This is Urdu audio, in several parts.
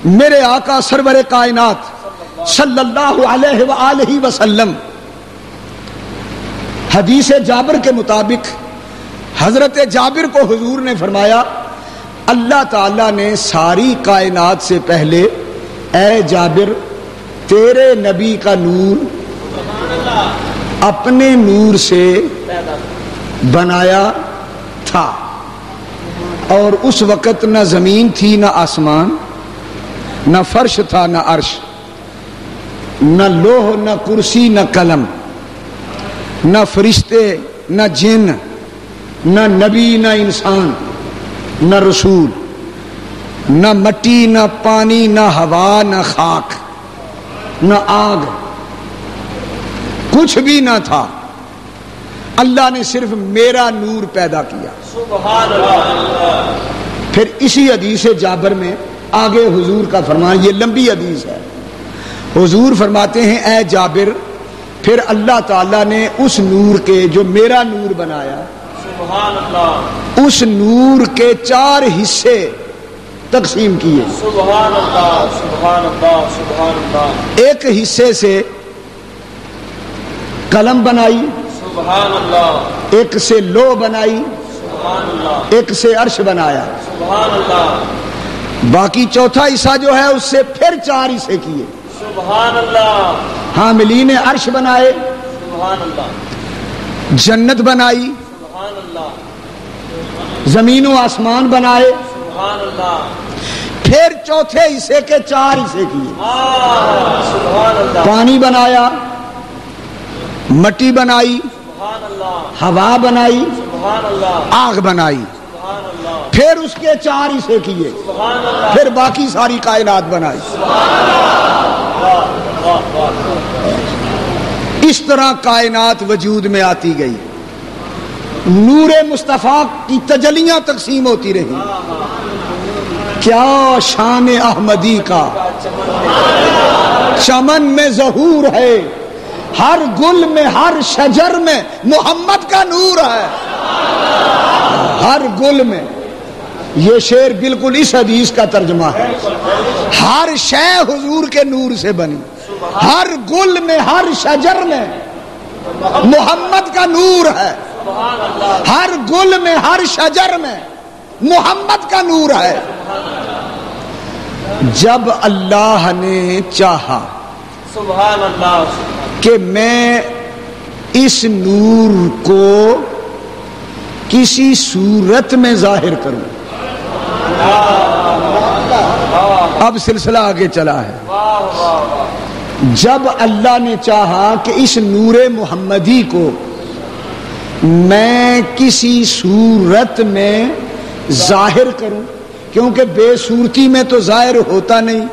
میرے آقا سرور کائنات صلی اللہ علیہ وآلہ وسلم، حدیث جابر کے مطابق حضرت جابر کو حضور نے فرمایا اللہ تعالیٰ نے ساری کائنات سے پہلے اے جابر تیرے نبی کا نور اپنے نور سے بنایا تھا، اور اس وقت نہ زمین تھی نہ آسمان، نہ فرش تھا نہ عرش، نہ لوح نہ کرسی نہ قلم، نہ فرشتے نہ جن، نہ نبی نہ انسان، نہ رسول، نہ مٹی نہ پانی نہ ہوا نہ خاک نہ آگ، کچھ بھی نہ تھا، اللہ نے صرف میرا نور پیدا کیا۔ سبحان اللہ۔ پھر اسی حدیث جابر میں آگے حضور کا فرمان، یہ لمبی حدیث ہے، حضور فرماتے ہیں اے جابر پھر اللہ تعالیٰ نے اس نور کے جو میرا نور بنایا، سبحان اللہ، اس نور کے 4 حصے تقسیم کیے۔ سبحان اللہ، سبحان اللہ، سبحان اللہ۔ ایک حصے سے قلم بنائی، سبحان اللہ، ایک سے لوح بنائی، سبحان اللہ، ایک سے عرش بنایا، سبحان اللہ، باقی چوتھا حصہ جو ہے اس سے پھر 4 حصے کیے۔ سبحان اللہ، حاملین عرش بنائے، سبحان اللہ، جنت بنائی، سبحان اللہ، زمین و آسمان بنائے، سبحان اللہ، پھر چوتھے حصے کے 4 حصے کیے۔ سبحان اللہ، پانی بنایا، مٹی بنائی، سبحان اللہ، ہوا بنائی، سبحان اللہ، آگ بنائی، سبحان اللہ، پھر اس کے 4 حصے کیے، سبحان اللہ، پھر باقی ساری کائنات بنائی۔ اس طرح کائنات وجود میں آتی گئی، نور مصطفیٰ کی تجلیاں تقسیم ہوتی رہی۔ کیا شان احمدی کا چمن میں ظہور ہے، ہر گل میں ہر شجر میں محمد کا نور ہے، ہر گل میں۔ یہ شعر بالکل اس حدیث کا ترجمہ ہے، ہر شے حضور کے نور سے بنی، ہر گل میں ہر شجر میں محمد کا نور ہے، ہر گل میں ہر شجر میں محمد کا نور ہے۔ جب اللہ نے چاہا سبحان اللہ، کہ میں اس نور کو کسی صورت میں ظاہر کروں، اب سلسلہ آگے چلا ہے۔ جب اللہ نے چاہا کہ اس نور محمدی کو میں کسی صورت میں ظاہر کروں، کیونکہ بے صورتی میں تو ظاہر ہوتا نہیں،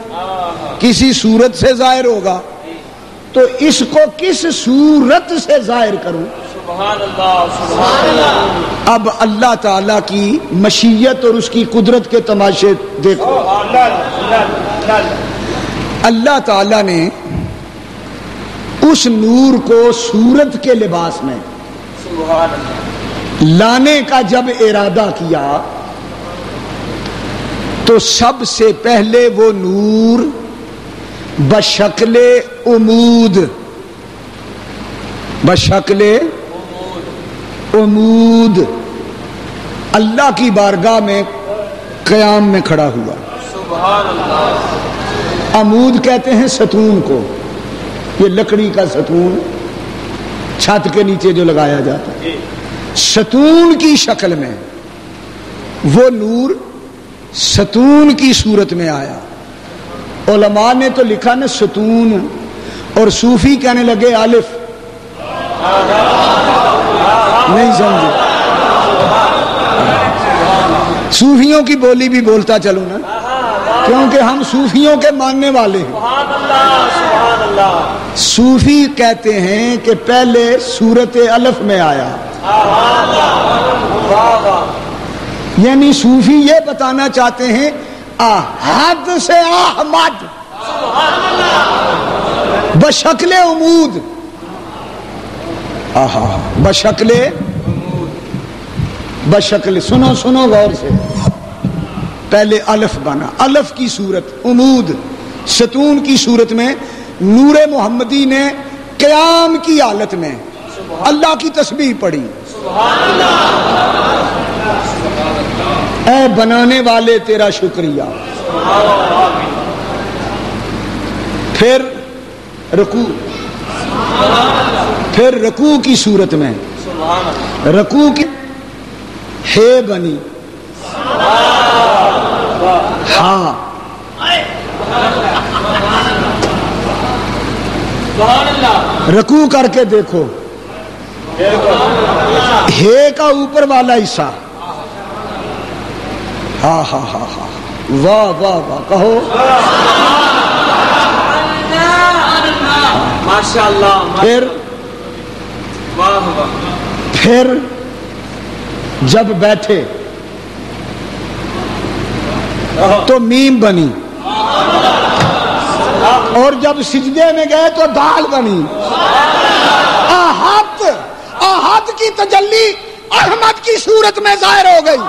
کسی صورت سے ظاہر ہوگا، تو اس کو کس صورت سے ظاہر کروں؟ سبحان اللہ، سبحان اللہ۔ اب اللہ تعالیٰ کی مشیت اور اس کی قدرت کے تماشے دیکھو۔ اللہ تعالیٰ نے اس نور کو صورت کے لباس میں سبحان اللہ، لانے کا جب ارادہ کیا تو سب سے پہلے وہ نور بشکل عمود، بشکل عمود اللہ کی بارگاہ میں قیام میں کھڑا ہوا۔ سبحان اللہ، عمود کہتے ہیں ستون کو، یہ لکڑی کا ستون چھت کے نیچے جو لگایا جاتا ہے، ستون کی شکل میں وہ نور ستون کی صورت میں آیا۔ علماء نے تو لکھا نا ستون، اور صوفی کہنے لگے الف، نہیں سمجھے؟ صوفیوں کی بولی بھی بولتا چلوں نا، کیونکہ ہم صوفیوں کے ماننے والے ہیں۔ سبحان اللہ، سبحان اللہ، صوفی کہتے ہیں کہ پہلے صورت الف میں آیا، یعنی صوفی یہ بتانا چاہتے ہیں احد سے احمد بشکل عمود، بشکل سنو غور سے، پہلے الف بنا، الف کی صورت عمود، ستون کی صورت میں نور محمدی نے قیام کی حالت میں اللہ کی تسبیح پڑھی، اے بنانے والے تیرا شکریہ۔ پھر رکوع، پھر رکوع کی صورت میں رکوع کی ہے بنی، ہاں رکوع کر کے دیکھو، ہے کا اوپر والا حصہ، ہاں ہاں ہاں ہاں، واہ واہ واہ، کہو ماشاءاللہ۔ پھر جب بیٹھے تو میم بنی، اور جب سجدے میں گئے تو دال بنی۔ احد کی تجلی احمد کی صورت میں ظاہر ہو گئی۔